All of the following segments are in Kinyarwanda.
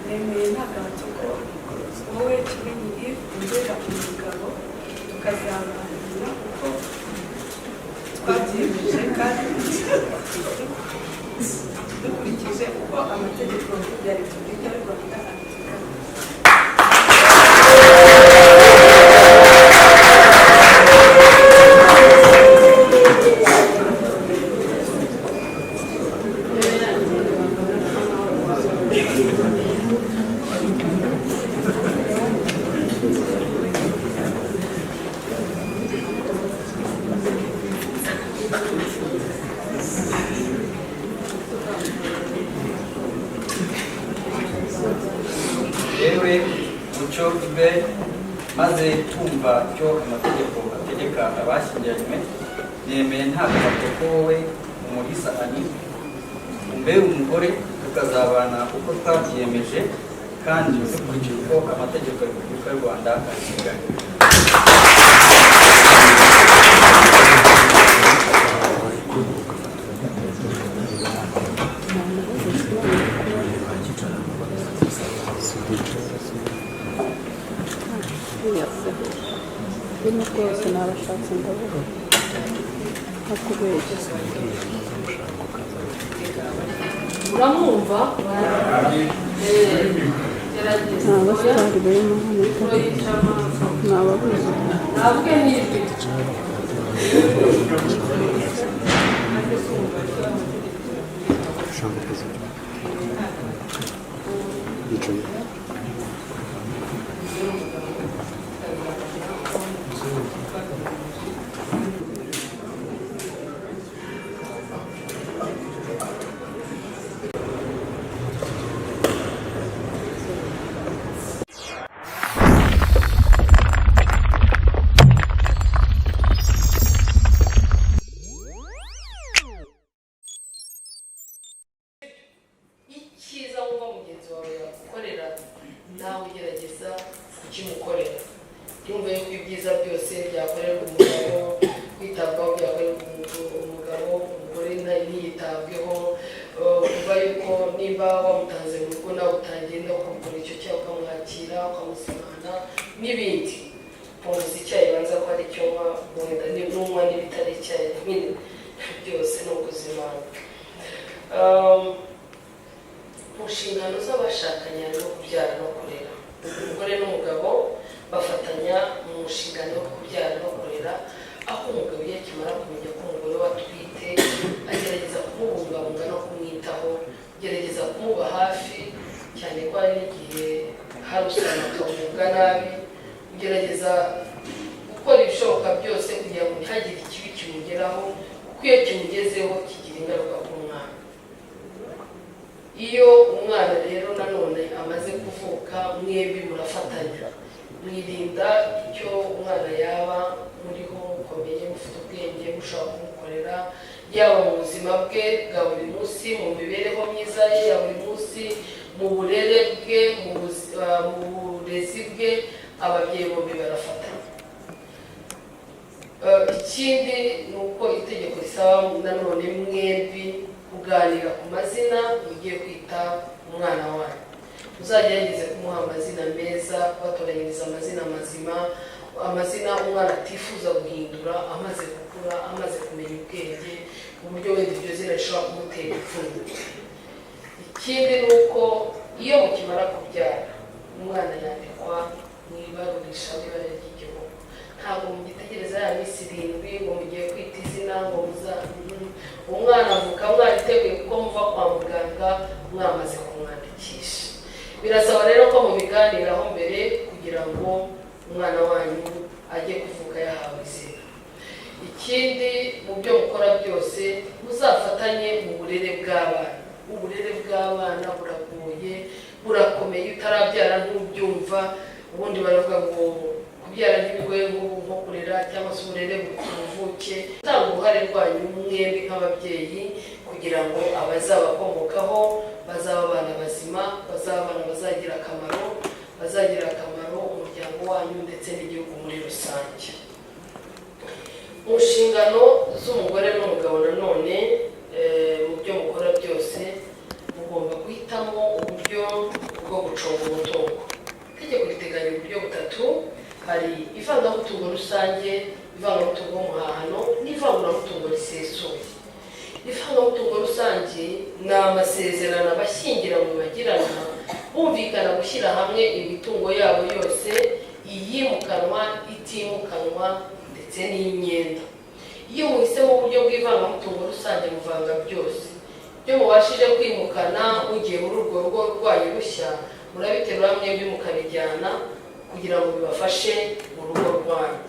nemeye nta gahato ko wowe kimenyiri ungera umugabo tukazabanira kuko twabyiyemeje kandi dukurikije uko amategeko ya Repubulika y'u Rwanda abiteganya. yewe mucyo ibe maze tumva icyo amategeko ategeka abashyingiranywe nemeye nta gahato ko wowe Umulisa Annie umbere umugore tukazabana uko twabyiyemeje kandi dukurikije uko amategeko ya Repubulika y'u Rwanda abiteganya. Bino rwose nabashatse ndavuga hakubeshya uramwumva nta basitari barimo hano nababuze ntabwe n'ijwi icyiza wumva mugenzi wawe yagukorera nawe ugerageza kukimukorera yumva yuko ibyiza byose byakorerwa umugabo kwitabwaho byakorerwa umugabo umugore ntiyitabweho kuva yuko niba wamutanze mu rugo nawe utagenda ukamugura icyo cyaha ukamwakira ukamusimana n'ibindi umuzi icyayi banza ko ari cyo wenda n'umwa n'ibitari icyayi byose ni ubuzima. Mu nshingano z'abashakanye harimo kubyara no kurera. Umugore n'umugabo bafatanya mu nshingano yo kubyara no kurera, aho umugabo iyo akimara kumenya ko umugore we atwite agerageza kumubungabunga no kumwitaho, agerageza kumuba hafi cyane ko hari n'igihe hari usanga akavuga nabi, ugerageza gukora ibishoboka byose kugira ngo ntihagire ikibi kimugeraho, kuko iyo kimugezeho kigira ingaruka ku mwana. Iyo umwana rero nanone amaze kuvuka mwembi murafatanya, mwirinda icyo umwana yaba muriho mukomeye mufite ubwenge mushobora kumukorera, yaba mu buzima bwe bwa buri munsi, mu mibereho myiza ye ya buri munsi, mu burere bwe, mu burezi bwe, ababyeyi bombi barafatanya. Ikindi ni uko itegeko risaba nanone mwembi kuganira ku mazina mugiye kwita umwana wanyu. Uzagerageze kumuha amazina meza, kubatoranyiriza amazina mazima, amazina umwana atifuza guhindura amaze gukura, amaze kumenya ubwenge, mu buryo wenda iryo zina rishobora kumutera ipfunwe. Ikindi ni uko iyo mukimara kubyara umwana yandikwa mu ibarurisha n'ibara ry'igihugu. Ntabwo mugitegereza ya minsi 7 ngo mugiye kwita izina ngo umwana avuka mwariteguye kuko muva kwa muganga mwamaze kumwandikisha. Birasaba rero ko mubiganiraho mbere kugira ngo umwana wanyu ajye kuvuka yahawe izina. Ikindi mu byo mukora byose muzafatanye mu burere bw'abana. Uburere bw'abana buragoye, burakomeye, utarabyara ntubyumva, ubundi baravuga ngo kubyara ntibigoye nko kurera cyangwa se uburere buvuke. Utanga uruhare rwanyu mwembi nk'ababyeyi kugira ngo abazabakomokaho bazaba abana bazima, bazaba abana bazagira akamaro umuryango wanyu ndetse n'igihugu muri rusange. Mu nshingano z'umugore n'umugabo nanone mu byo mukora byose mugomba guhitamo uburyo bwo gucunga umutungo. Itegeko riteganya uburyo butatu: hari ivangamutungo rusange, ivangamutungo w'umuhahano n'ivanguramutungo risesuye. Ivangamutungo rusange ni amasezerano abashyingiranywe bagirana bumvikana gushyira hamwe imitungo yabo yose, iyimukanwa, itimukanwa ndetse n'imyenda. Iyo muhisemo uburyo bw'ivangamutungo rusange muvanga byose. Ibyo mubashije kwimukana mugiye muri urwo rugo rwanyu rushya, murabiterura mwembi mukabijyana kugira ngo bibafashe mu rugo rwanyu.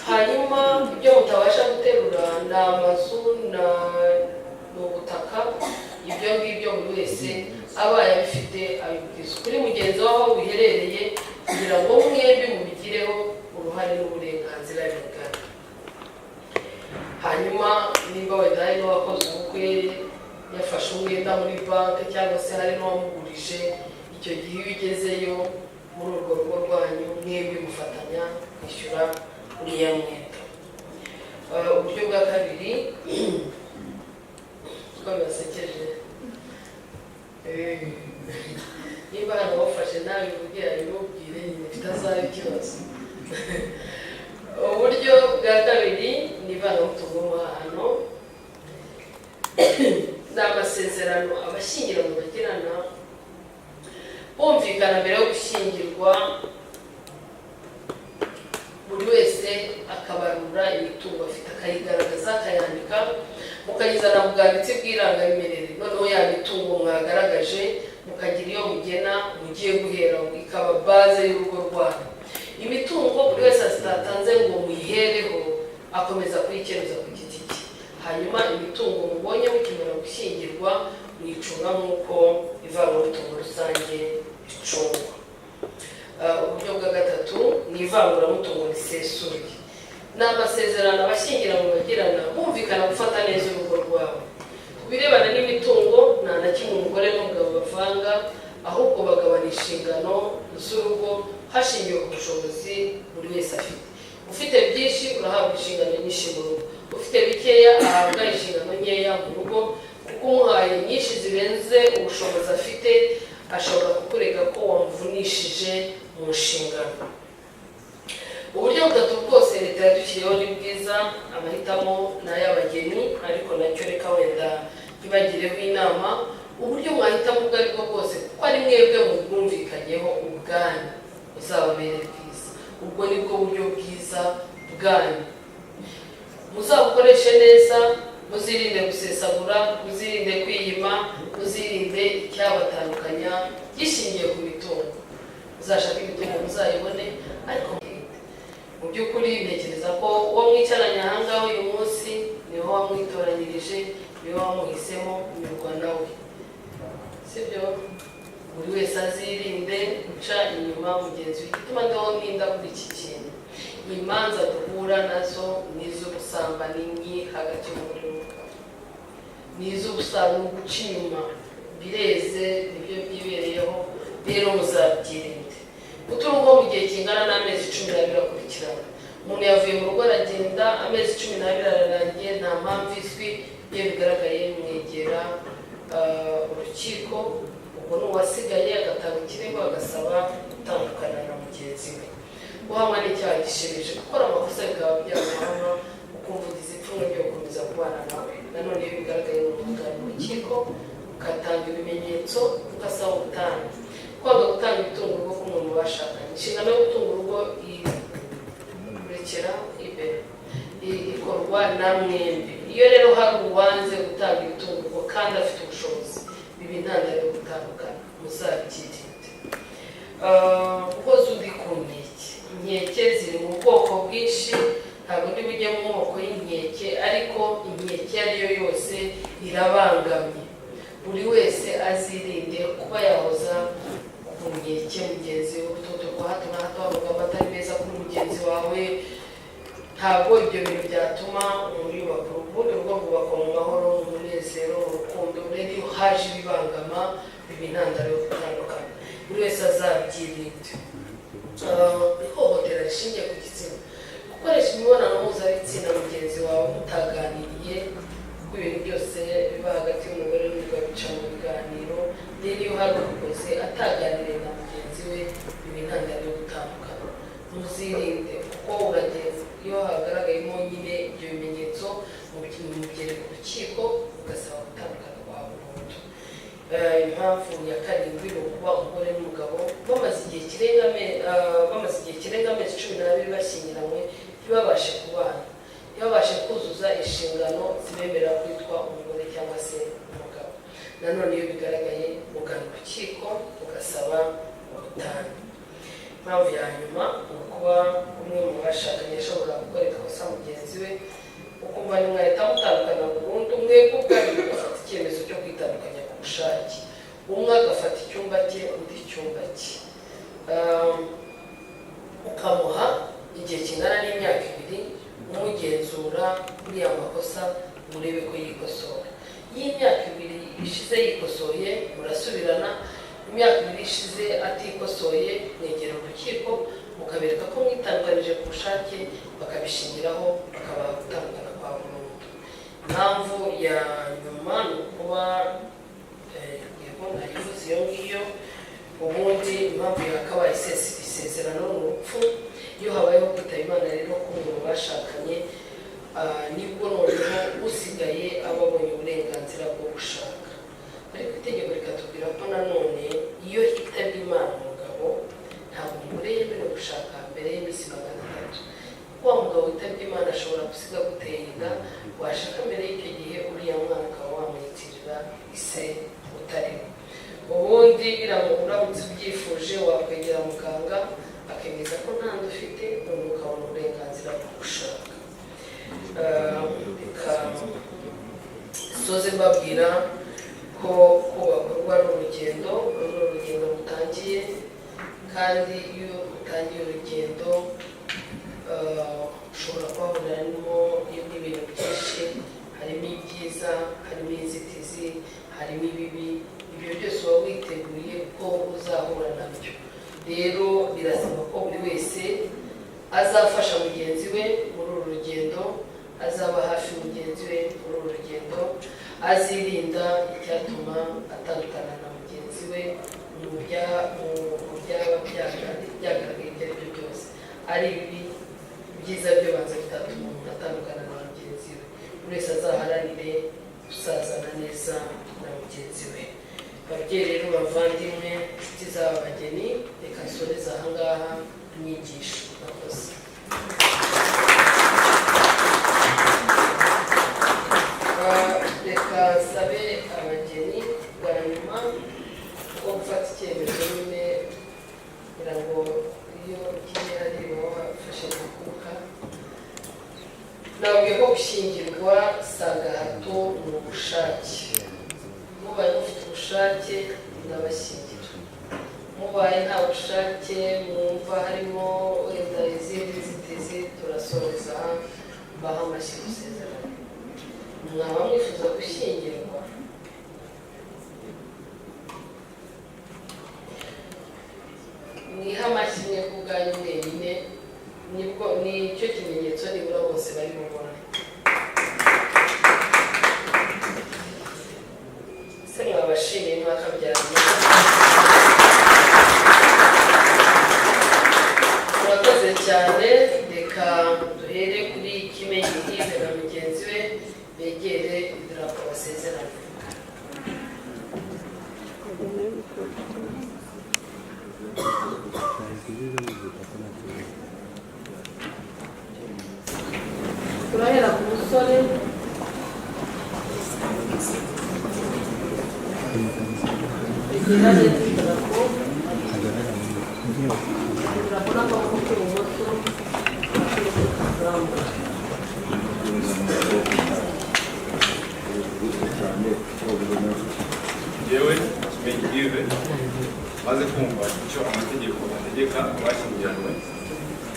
Hanyuma ibyo mutabasha guterura ni amazu n'ubutaka, ibyo ngibyo buri wese abaye abifite abibwiza kuri mugenzi we aho biherereye kugira ngo mwembi mubigireho uruhare n'uburenganzira bingana. Hanyuma nimba wenda hari n'uwakoze ubukwe yafashe umwenda muri banki cyangwa se hari n'uwamugurije, icyo gihe iyo ugezeyo muri urwo rugo rwanyu mwembi mufatanya kwishyura uriya mwenda. Uburyo bwa kabiri ko bibasekeje, niba hano wafashe nawe ubwira bimubwire nyine bitazaba ikibazo. Uburyo bwa kabiri ni ivangamutungo w'umuhahano. Ni amasezerano abashyingiranywe bagirana bumvikana mbere yo gushyingirwa, buri wese akabarura imitungo afite akayigaragaza akayandika, mukayizana mu bwanditsi bw'irangamimerere. Noneho ya mitungo mwagaragaje mukagira iyo mugena mugiye guhera, ikaba baze y'urugo rwanyu. Imitungo buri wese atatanze ngo muyihereho, akomeza kuyikenuza ku giti cye. Hanyuma imitungo mubonye mukimara gushyingirwa mwicunga nk'uko ivangamutungo rusange icungwa. Uburyo bwa gatatu ni ivanguramutungo risesuye. Ni amasezerano abashyingiranywe bagirana bumvikana gufata neza urugo rwabo. Ku birebana n'imitungo nta na kimwe umugore n'umugabo bavanga, ahubwo bagabana inshingano z'urugo hashingiwe ku bushobozi buri wese afite. Ufite byinshi urahabwa inshingano nyinshi mu rugo, ufite bikeya ahabwa inshingano nkeya mu rugo, kuko umuhaye nyinshi zirenze ubushobozi afite ashobora kukurega ko wamuvunishije mu nshingano. Uburyo butatu bwose leta yadushyiriyeho ni bwiza, amahitamo ni ay'abageni, ariko nacyo reka wenda ntibagireho inama. Uburyo mwahitamo ubwo ari bwo bwose kuko ari mwebwe mubwumvikanyeho ubwanyu buzababere bwiza. Ubwo ni bwo buryo bwiza bwanyu, muzabukoreshe neza, muzirinde gusesagura, muzirinde kwiyima, muzirinde icyabatandukanya gishingiye ku mitungo. Muzashaka imitungo muzayibone, ariko mu by'ukuri ntekereza ko uwo mwicaranye aha ngaha uyu munsi niho wamwitoranyirije, niho wamuhisemo kunyurwa nawe, sibyo? Buri wese azirinde guca inyuma mugenzi we. Igituma ndiho ntinda kuri iki kintu, imanza duhura nazo ni iz'ubusambanyi hagati y'umugore n'umugabo, ni iz'ubusambanyi, guca inyuma bireze nibyo byibereyeho. Rero muzabyirinde. Guta urugo mu gihe kingana n'amezi 12 akurikirana. Umuntu yavuye mu rugo aragenda, amezi 12 ararangiye, nta mpamvu izwi, iyo bigaragaye mwegera urukiko. Ubwo n'uwasigaye agatanga ikirego agasaba gutandukana na mugenzi we. Guhamwa n'icyaha gishebeje, gukora amakosa bikaba byamuhama, ukumva ugize ipfunwe ryo gukomeza kubana nawe. Nanone iyo bigaragaye n'umugabo mu rukiko ugatanga ibimenyetso, ugasaba ubutane. Kwanga gutanga imitungo urugo k'umuntu bashakanye, inshingano yo gutunga urugo irekera imbere, ikorwa na mwembi. Iyo rero hari uwanze gutanga imitungo urugo kandi afite ubushobozi, biba intandaro yo gutandukana. Muzabyirinde. Ukoze undi ku nkeke. Inkeke ziri mu bwoko bwinshi, ntabwo ndi bujye mu moko y'inkeke, ariko inkeke iyo ari yo yose irabangamye. Buri wese azirinde kuba yahoza ku nkeke mugenzi we, ututo kwa hato na hato amagambo atari meza kuri mugenzi wawe. Ntabwo ibyo bintu byatuma umuntu yubaka urugo. Urugo rwubakwa mu mahoro, mu munezero, mu rukundo. Rero iyo haje ibibangama biba intandaro yo gutandukana. Buri wese azabyirinde. Ihohotera rishingiye ku gitsina, gukoresha imibonano mpuzabitsina mugenzi wawe mutaganiriye, kuko ibintu byose biba hagati y'umugore n'umugabo bica mu biganiro, rero iyo hari ubikoze ataganiriye na mugenzi we biba intandaro yo gutandukana. Muzirinde kuko uragenda iyo hagaragayemo nyine ibyo bimenyetso mugere ku rukiko ugasaba gutandukana kwa burundu. Impamvu ya karindwi ni ukuba umugore n'umugabo bamaze igihe kirenga amezi 12 bashyingiranywe ntibabashe kubana, ntibabashe kuzuza inshingano zibemerera kwitwa umugore cyangwa se umugabo. Nanone iyo bigaragaye ugana urukiko ugasaba ubutane. Impamvu ya nyuma ni ukuba umwe mu bashakanye ashobora gukorera ikosa mugenzi we ukumva nimwahita mutandukana burundu, umwe kuko agafata icyemezo cyo kwitandukanya ku bushake, umwe agafata icyumba cye undi icyumba cye, ukamuha igihe kingana n'imyaka 2 umugenzura uriya makosa murebe ko yikosora. Iyo imyaka 2 ishize yikosoye murasubirana, imyaka 2 ishize atikosoye mwegera urukiko mukabereka ko mwitandukanije ku bushake, bakabishingiraho bakaba gutandukana kwa burundu. Impamvu ya nyuma ni ukuba nayivuze iyo ngiyo. Ubundi impamvu yakabaye isezerano ni urupfu. Iyo habayeho kwitaba Imana rero ko umuntu bashakanye nibwo noneho usigaye aba abonye uburenganzira bwo gushaka. Ariko itegeko rikatubwira ko nanone iyo hitabye Imana umugabo ntabwo umugore yemerewe gushaka mbere y'iminsi 300. Kuko wa mugabo witabye Imana ashobora gusiga gutera inda, washaka mbere y'icyo gihe uriya mwana ukaba wamwitirira ise utariho. Ubundi uramutse ubyifuje wakwegera muganga akemeza ko nta nda ufite, none ukabona uburenganzira bwo gushaka. Soze mbabwira ko kubakorwa n'urugendo rutangiye, kandi iyo utangiye urugendo ushobora kuhaboneramo ibintu byinshi, harimo ibyiza, harimo inzitizi, harimo ibibi. Ibyo byose uba witeguye ko uzahura nabyo. Rero birasaba ko buri wese azafasha mugenzi we muri uru rugendo, azaba hafi mugenzi we muri uru rugendo, azirinda icyatuma atandukana na mugenzi we mu byaba byagaragaye ibyo ari byo byose. Ari ibi byiza byo banza bitatuma umuntu atandukana na mugenzi we. Buri wese azaharanire gusazana neza na mugenzi we. Babyeyi rero, bavandimwe, inshuti z'abageni, reka nsoreze aha ngaha inyigisho nakoze. Reka nsabe abageni bwa nyuma ko gufata icyemezo nyine kugira ngo iyo ugiye hari wafashe kukuka. Nabwiye ko gushyingirwa si agahato, ni ubushake. Mubaye mufite ubushake ndabashyingira, mubaye nta bushake mwumva harimo wenda izindi nzitizi, turasoreza mbaha amashyi gusezerana. Mwaba mwifuza gushyingirwa? Mwiha amashyi mwe ku bwanyu mwenyine, nibwo ni cyo kimenyetso nibura bose bari bubone. Se mwabashimiye mwakabyaranye. Murakoze cyane. Reka duhere kuri Kimenyi Yves na mugenzi we begere idarapo basezerana. Turahera ku musore. Begera idarapo. Idarapo n'akaboko k'ibumoso. Yewe Kimenyi Yves maze kumva icyo amategeko ategeka abashyingiranywe,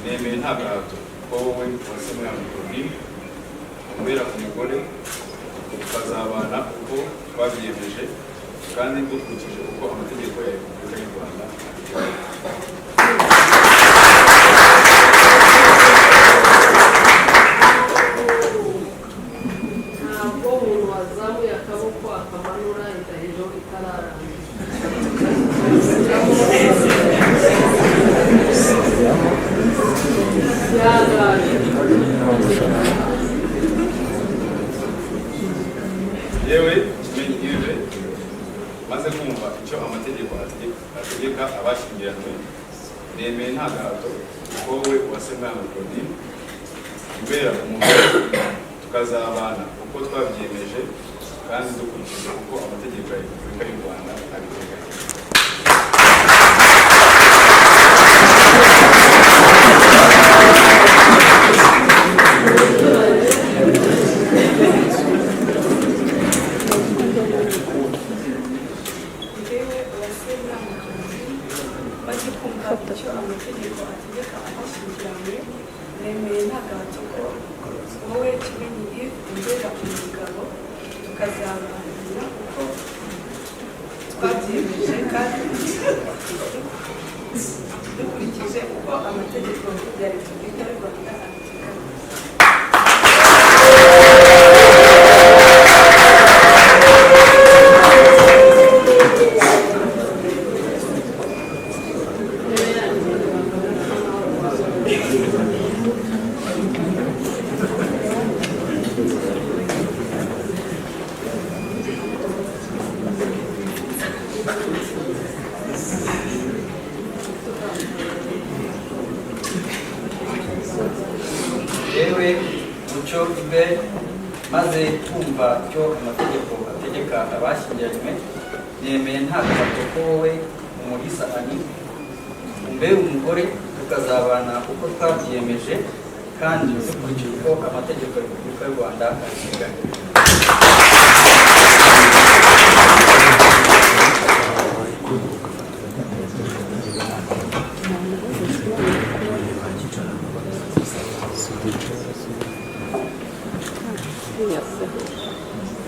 nemeye nta gahato ko wowe wasemwe Claudine umubera ku mugore, ukazabana uko twabyiyemeje kandi dukurikije uko amategeko ya Repubulika y'u Rwanda ntabwo umuntu wazamuye akaboko akamanura indahiro itararangira. icyo amategeko ategeka abashyingiranywe, nemeye nta gahato ko wowe Uwase Mwami Claudine umbera umugore tukazabana uko twabyiyemeje kandi dukurikije uko amategeko ya Repubulika y'u Rwanda abiteganya. maze kumva icyo amategeko ategeka abashyingiranywe, nemeye nta gahato ko wowe Kimenyi Yves umbera umugabo tukazabana uko twabyiyemeje kandi dukurikije uko amategeko ya Repubulika y'u Rwanda abiteganya. yewe Mucyo Ibe, maze kumva icyo amategeko ategeka abashyingiranywe, nemeye nta gahato ko wowe Umulisa Ani umbera umugore tukazabana uko twabyiyemeje kandi dukurikije uko amategeko ya Repubulika y'u Rwanda abiteganya.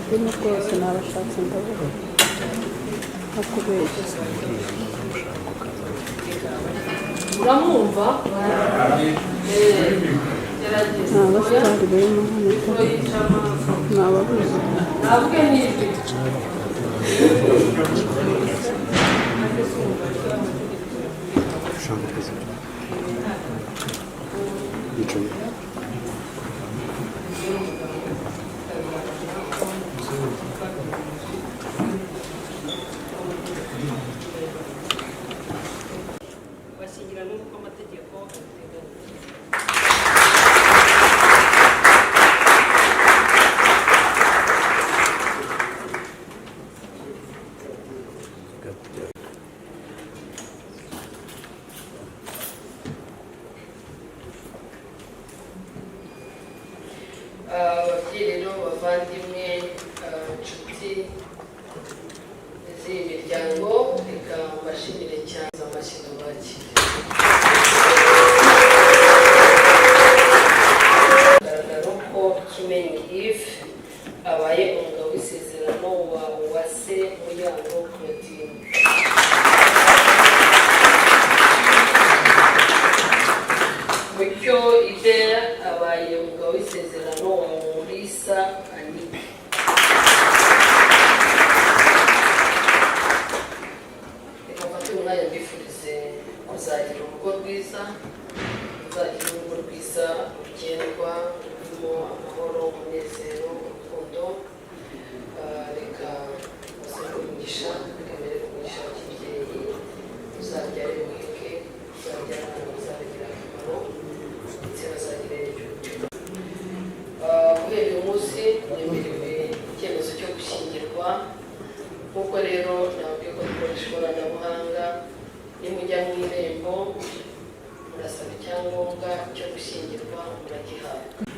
Bino rwose nabashatse ndavuga hakubeshya. uramwumva Nta basitari barimo hano ni ababuze. ntabwe n'ijwi bashyingiranywe nk'uko amategeko abiteganya. ababyeyi rero, bavandimwe, inshuti z'iyi miryango, reka mbashimire cyane amashyi tubakire. Bigaragara ko Kimenyi Yves abaye umugabo w'isezerano wa Uwase Muyango Claudine. Mucyo Ibe abaye umugabo w'isezerano wa Umulisa Ani. Reka mfate umwanya mbifurize kuzagira urugo rwiza, kuzagira urugo rwiza rugendwa rurimo amahoro, umunezero, urukundo. Reka musenge umugisha, twemere umugisha wa kibyeyi, uzabyare muheke, uzabyara abana bazagira akamaro ndetse bazagira n'igihugu. Guhera uyu munsi nemerewe icyemezo cyo gushyingirwa. Nk'uko rero nababwiye ko dukoresha ikoranabuhanga, nimujya mu irembo murasaba icyangombwa cyo gushyingirwa muragihabwa.